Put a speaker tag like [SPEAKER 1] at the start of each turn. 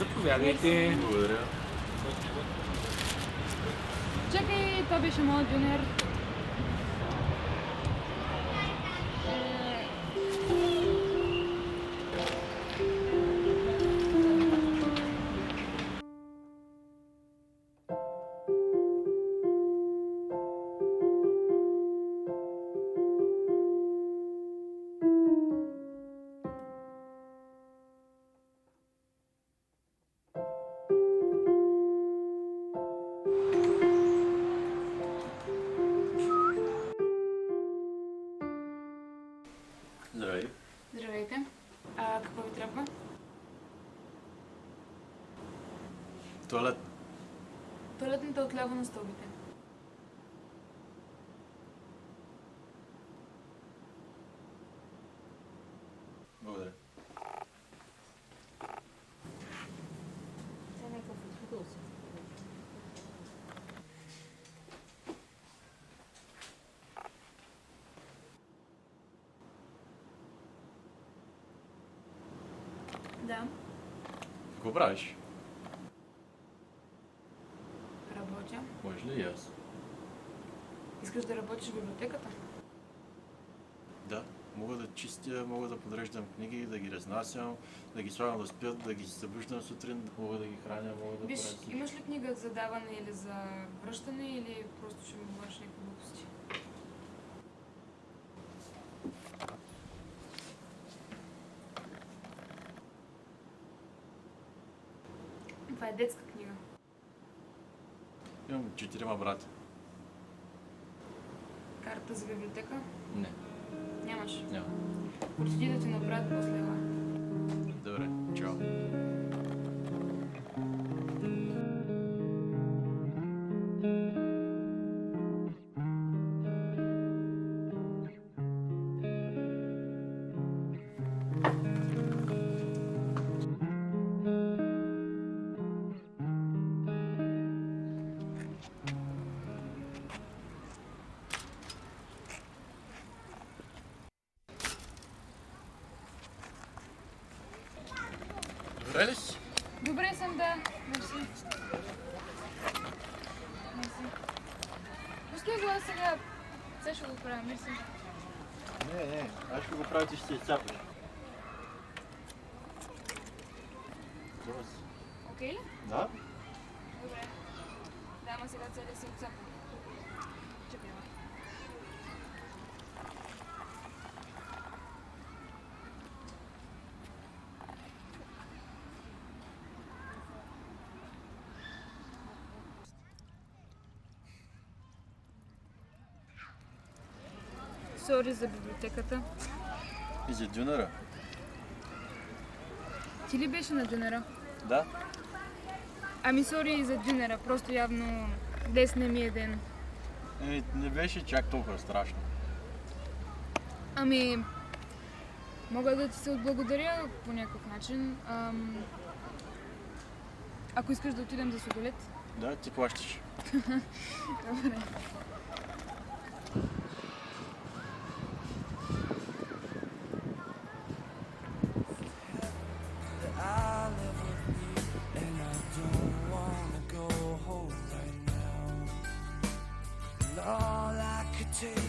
[SPEAKER 1] Заповядайте.
[SPEAKER 2] Благодаря.
[SPEAKER 3] Чакай, това беше моят дюнер.
[SPEAKER 2] Здравей.
[SPEAKER 3] Здравейте. Какво ви трябва?
[SPEAKER 2] Туалет.
[SPEAKER 3] Туалетната е отляво на стълбите.
[SPEAKER 2] Благодаря.
[SPEAKER 3] Да,
[SPEAKER 2] Какво правиш?
[SPEAKER 3] работя.
[SPEAKER 2] Може ли и аз?
[SPEAKER 3] Искаш да работиш в библиотеката?
[SPEAKER 2] Да. Мога да чистя, мога да подреждам книги, да ги разнасям, да ги слагам да спят, да ги събуждам сутрин, мога да ги храня, мога да
[SPEAKER 3] Виж,
[SPEAKER 2] правя.
[SPEAKER 3] имаш ли книга за даване или за връщане, или просто ще ми говориш някакви глупости? Това е детска книга.
[SPEAKER 2] Имам 4 брата.
[SPEAKER 3] Карта за библиотека?
[SPEAKER 2] Не,
[SPEAKER 3] Нямаш.
[SPEAKER 2] няма.
[SPEAKER 3] Отиди да ти направят после ела.
[SPEAKER 2] Добре, чао. Добре ли си?
[SPEAKER 3] Добре съм, да. Мерси. Мерси. Пусти го аз сега. Сега ще го правя. Мерси.
[SPEAKER 2] Не, аз ще го правя, ти ще се изцапиш. Добре си.
[SPEAKER 3] Окей ли?
[SPEAKER 2] Да?
[SPEAKER 3] Добре. Да, ама сега целия се отцапа. Чакай, ама. Сори за библиотеката.
[SPEAKER 2] И за дюнера?
[SPEAKER 3] Ти ли беше на дюнера?
[SPEAKER 2] Да.
[SPEAKER 3] Ами сори и за дюнера, просто явно днес не ми е ден.
[SPEAKER 2] Не беше чак толкова страшно.
[SPEAKER 3] Ами, мога да ти се отблагодаря по някакъв начин. Ако искаш да отидем за сладолед.
[SPEAKER 2] Да, ти плащаш.
[SPEAKER 3] Добре.
[SPEAKER 4] I live with me, and I don't wanna go home right now. And all I could take